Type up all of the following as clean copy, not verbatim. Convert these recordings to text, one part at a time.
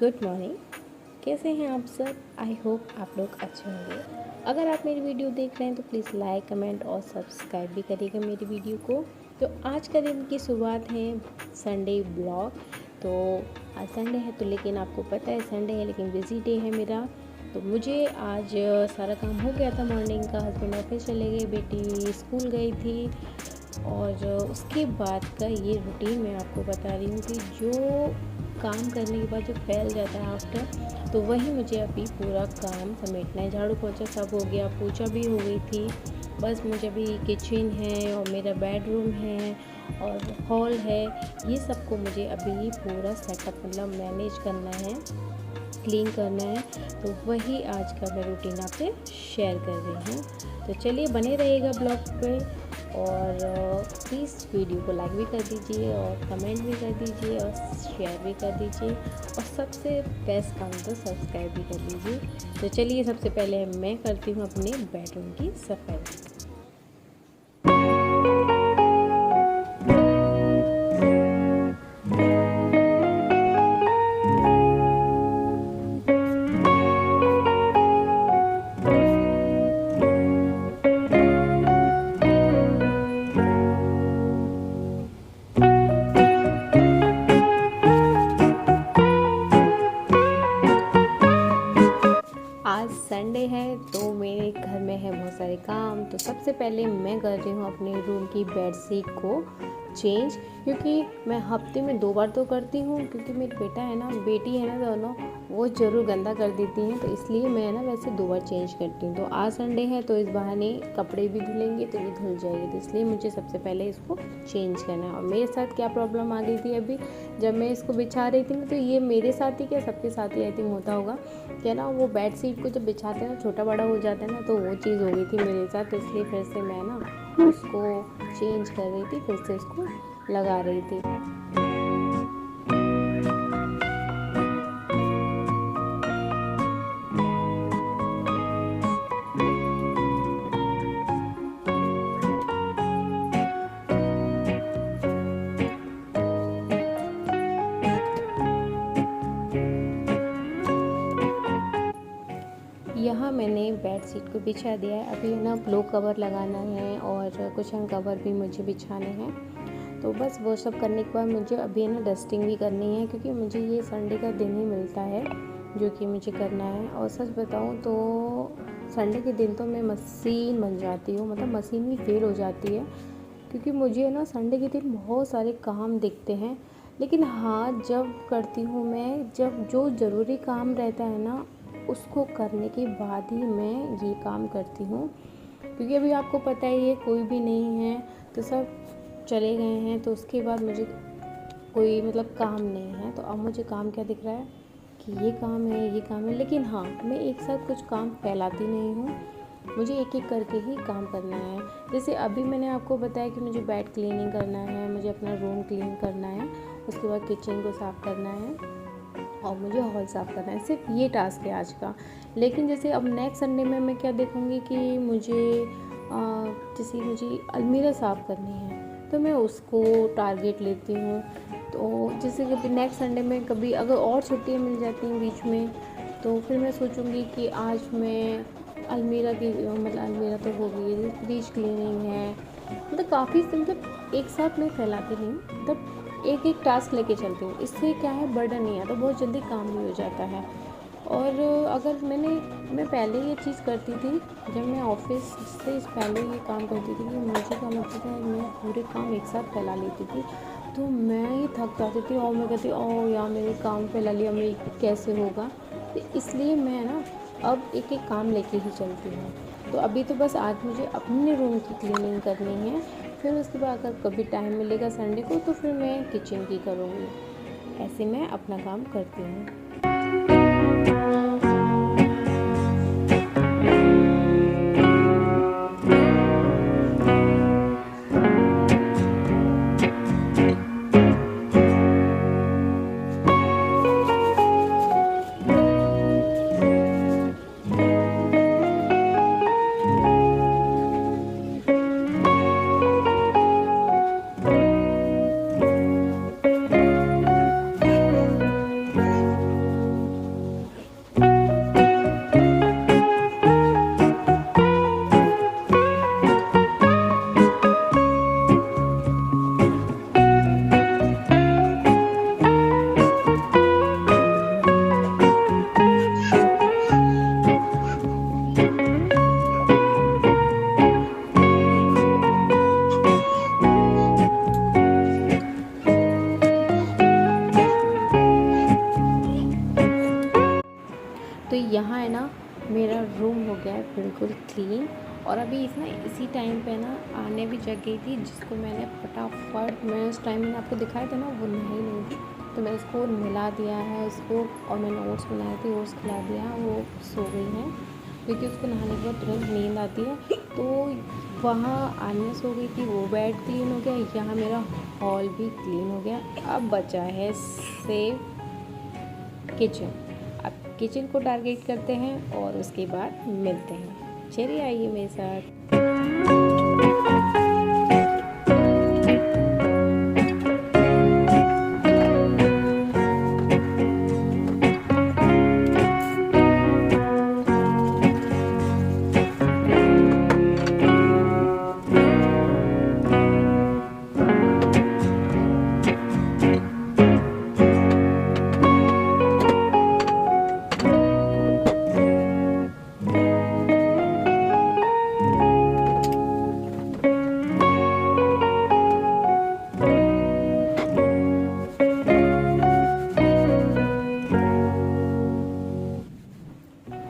Good morning. कैसे हैं आप सब? आई होप आप लोग अच्छे होंगे। अगर आप मेरी वीडियो देख रहे हैं तो प्लीज़ लाइक, कमेंट और सब्सक्राइब भी करिएगा मेरी वीडियो को। तो आज का दिन की शुरुआत है संडे ब्लॉग। तो आज संडे है, तो लेकिन आपको पता है संडे है लेकिन बिज़ी डे है मेरा। तो मुझे आज सारा काम हो गया था मॉर्निंग का। हस्बैंड ऑफिस चले गए, बेटी स्कूल गई थी। और उसके बाद का ये रूटीन मैं आपको बता रही हूँ कि जो काम करने के बाद जो फैल जाता है आफ्टर, तो वही मुझे अभी पूरा काम समेटना है। झाड़ू पोछा सब हो गया, पूजा भी हो गई थी। बस मुझे अभी किचन है और मेरा बेडरूम है और हॉल है, ये सबको मुझे अभी पूरा सेटअप मतलब मैनेज करना है, क्लीन करना है। तो वही आज का मैं रूटीन आपसे शेयर कर रही हूँ। तो चलिए बने रहिएगा ब्लॉग पे और प्लीज़ वीडियो को लाइक भी कर दीजिए और कमेंट भी कर दीजिए और शेयर भी कर दीजिए और सबसे बेस्ट काम तो सब्सक्राइब भी कर लीजिए। तो चलिए सबसे पहले मैं करती हूँ अपने बेडरूम की सफाई। आज संडे है तो मेरे घर में है बहुत सारे काम। तो सबसे पहले मैं कर रही हूँ अपने रूम की बेडशीट को चेंज, क्योंकि मैं हफ्ते में 2 बार तो करती हूँ, क्योंकि मेरी बेटी है ना दोनों, वो ज़रूर गंदा कर देती हैं। तो इसलिए मैं ना वैसे 2 बार चेंज करती हूँ। तो आज संडे है तो इस बहाने कपड़े भी धुलेंगे तो ये धुल जाएगी, तो इसलिए मुझे सबसे पहले इसको चेंज करना है। और मेरे साथ क्या प्रॉब्लम आ गई थी अभी जब मैं इसको बिछा रही थी ना, तो ये मेरे साथ ही क्या सबके साथ ही आई थिंक होता होगा क्या ना, वो बेड शीट को जब बिछाते हैं ना छोटा बड़ा हो जाता है ना, तो वो चीज़ हो गई थी मेरे साथ। तो इसलिए फिर से मैं ना उसको चेंज कर रही थी, फिर से इसको लगा रही थी। यहाँ मैंने बेड शीट को बिछा दिया है। अभी ना पिलो कवर लगाना है और कुशन कवर भी मुझे बिछाने हैं। तो बस वो सब करने के बाद मुझे अभी ना डस्टिंग भी करनी है, क्योंकि मुझे ये संडे का दिन ही मिलता है जो कि मुझे करना है। और सच बताऊँ तो संडे के दिन तो मैं मशीन बन जाती हूँ, मतलब मशीन भी फेल हो जाती है, क्योंकि मुझे ना संडे के दिन बहुत सारे काम दिखते हैं। लेकिन हाँ, जब करती हूँ मैं, जब जो ज़रूरी काम रहता है ना उसको करने के बाद ही मैं ये काम करती हूँ, क्योंकि अभी आपको पता ही है कोई भी नहीं है, तो सब चले गए हैं। तो उसके बाद मुझे कोई मतलब काम नहीं है। तो अब मुझे काम क्या दिख रहा है कि ये काम है, ये काम है। लेकिन हाँ, मैं एक साथ कुछ काम फैलाती नहीं हूँ, मुझे एक एक करके ही काम करना है। जैसे अभी मैंने आपको बताया कि मुझे बेड क्लीनिंग करना है, मुझे अपना रूम क्लीन करना है, उसके बाद किचन को साफ़ करना है और मुझे हॉल साफ़ करना है। सिर्फ ये टास्क है आज का। लेकिन जैसे अब नेक्स्ट संडे में मैं क्या देखूँगी कि जैसे मुझे अलमीरा साफ़ करनी है, तो मैं उसको टारगेट लेती हूँ। तो जैसे कभी नेक्स्ट संडे में कभी अगर और छुट्टियाँ मिल जाती हैं बीच में, तो फिर मैं सोचूँगी कि आज मैं अलमीरा की मतलब अलमीरा तो हो गई है, फ्रिज क्लीनिंग है, मतलब काफ़ी मतलब एक साथ मैं फैलाती नहीं हूँ, मतलब एक एक टास्क लेके चलती हूँ। इससे क्या है, बर्डन नहीं आता, बहुत जल्दी काम भी हो जाता है। और अगर मैं पहले ये चीज़ करती थी, जब मैं ऑफिस से पहले ये काम करती थी कि मुझे क्या लगता था, मैं पूरे काम एक साथ फैला लेती थी, तो मैं ही थक जाती थी और मैं कहती ओह यार मेरे काम फैला लिया, मैं कैसे होगा। तो इसलिए मैं ना अब एक एक काम लेके ही चलती हूँ। तो अभी तो बस आज मुझे अपने रूम की क्लीनिंग करनी है, फिर उसके बाद अगर कभी टाइम मिलेगा संडे को तो फिर मैं किचन की करूँगी। ऐसे मैं अपना काम करती हूँ। मेरा रूम हो गया है बिल्कुल क्लीन। और अभी इसी टाइम पे ना आने भी जग गई थी, जिसको मैंने फटाफट, मैं उस टाइम मैंने आपको दिखाया था ना वो नहाई नहीं थी, तो मैंने उसको नहला दिया है उसको, और मैंने ओट्स बनाए थे, ओट्स खिला दिया, वो सो गई है क्योंकि उसको नहाने के बाद तुरंत नींद आती है। तो वहाँ आने सो गई थी, वो बेड क्लीन हो गया, यहाँ मेरा हॉल भी क्लीन हो गया। अब बचा है सिर्फ किचन। अब किचन को टारगेट करते हैं और उसके बाद मिलते हैं। चलिए आइए मेरे साथ।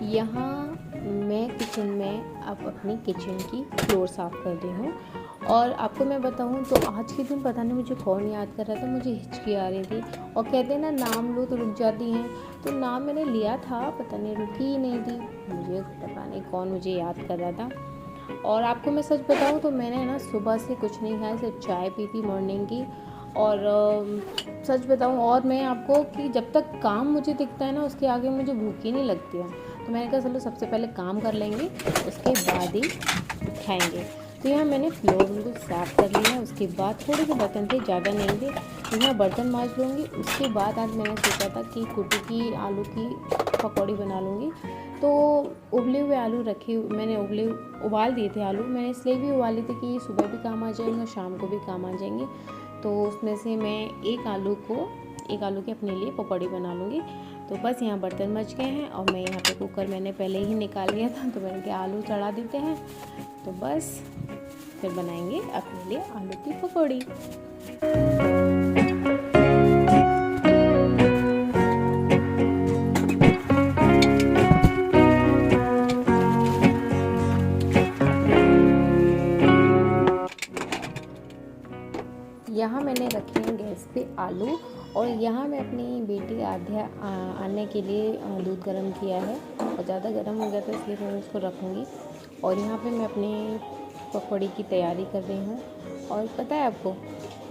यहाँ मैं किचन में अब अपनी किचन की फ्लोर साफ़ कर रही हूँ। और आपको मैं बताऊँ तो आज के दिन पता नहीं मुझे कौन याद कर रहा था, मुझे हिचकी आ रही थी। और कहते हैं ना नाम लो तो रुक जाती हैं, तो नाम मैंने लिया था, पता नहीं रुकी ही नहीं थी, मुझे पता नहीं कौन मुझे याद कर रहा था। और आपको मैं सच बताऊँ तो मैंने ना सुबह से कुछ नहीं खाया, सिर्फ चाय पी थी मॉर्निंग की। और सच बताऊँ और मैं आपको कि जब तक काम मुझे दिखता है ना उसके आगे मुझे भूख ही नहीं लगती है। तो मैंने कहा चलो सबसे पहले काम कर लेंगे, उसके बाद ही खाएंगे। तो यहाँ मैंने फ्लोर बिल्कुल साफ़ कर लिया है। उसके बाद थोड़े से बर्तन थे, ज़्यादा नहीं थे, तो यहाँ बर्तन मांज लूँगी। उसके बाद आज मैंने सोचा था कि कुटी की आलू की पकौड़ी बना लूँगी। तो उबले हुए आलू रखे, मैंने उबाल दिए थे आलू, मैंने इसलिए भी उबाले थे कि ये सुबह भी काम आ जाएंगे, शाम को भी काम आ जाएंगे। तो उसमें से मैं एक आलू के अपने लिए पकौड़ी बना लूँगी। तो बस यहाँ बर्तन मच गए हैं और मैं यहाँ पे कुकर मैंने पहले ही निकाल लिया था, तो मैंने कहा आलू चढ़ा देते हैं, तो बस फिर बनाएंगे अपने लिए आलू की पकौड़ी। यहाँ मैंने रखे हैं गैस पे आलू, और यहाँ मैं अपनी बेटी आध्या आने के लिए दूध गर्म किया है, और ज़्यादा गर्म हो गया था इसलिए मैं उसको रखूँगी। और यहाँ पे मैं अपनी पकौड़ी की तैयारी कर रही हूँ। और पता है आपको,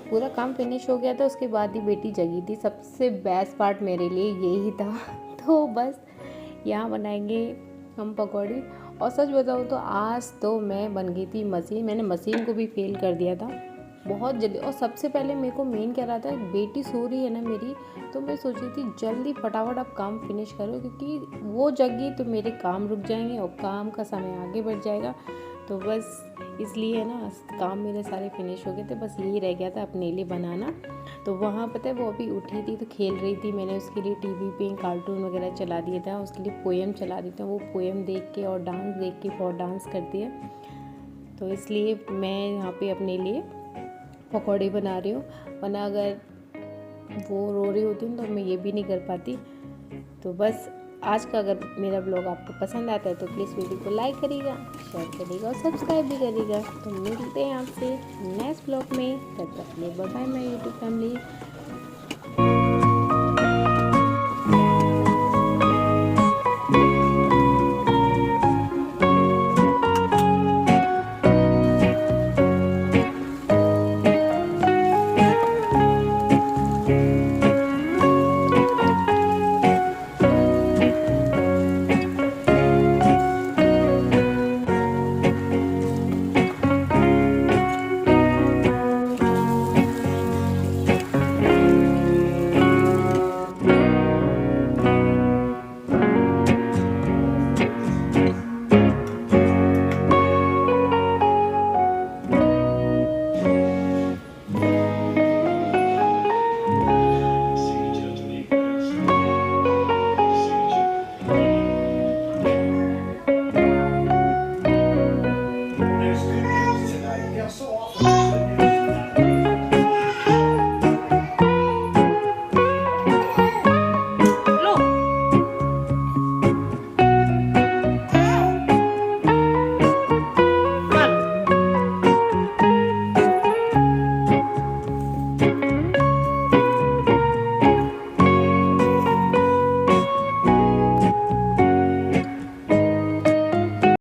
पूरा काम फिनिश हो गया था, उसके बाद ही बेटी जगी थी। सबसे बेस्ट पार्ट मेरे लिए यही था। तो बस यहाँ बनाएंगे हम पकौड़ी। और सच बताऊँ तो आज तो मैं बन गई थी मशीन, मैंने मशीन को भी फेल कर दिया था बहुत जल्दी। और सबसे पहले मेरे को मेन क्या रहा था, बेटी सो रही है ना मेरी, तो मैं सोची थी जल्दी फटाफट अब काम फिनिश करो, क्योंकि वो जगी तो मेरे काम रुक जाएंगे और काम का समय आगे बढ़ जाएगा। तो बस इसलिए ना काम मेरे सारे फिनिश हो गए थे, बस यही रह गया था अपने लिए बनाना। तो वहाँ पता है वो अभी उठी थी तो खेल रही थी, मैंने उसके लिए टीवी पे कार्टून वगैरह चला दिया था, उसके लिए पोएम चला दी था, वो पोएम देख के और डांस देख के बहुत डांस करती है। तो इसलिए मैं यहाँ पे अपने लिए पकौड़ी बना रही हूँ, वरना अगर वो रो रही होती तो मैं ये भी नहीं कर पाती। तो बस आज का अगर मेरा ब्लॉग आपको पसंद आता है तो प्लीज़ वीडियो को लाइक करिएगा, शेयर करिएगा और सब्सक्राइब भी करिएगा। तो मिलते हैं आपसे नेक्स्ट ब्लॉग में, तब तक के लिए bye bye my YouTube family.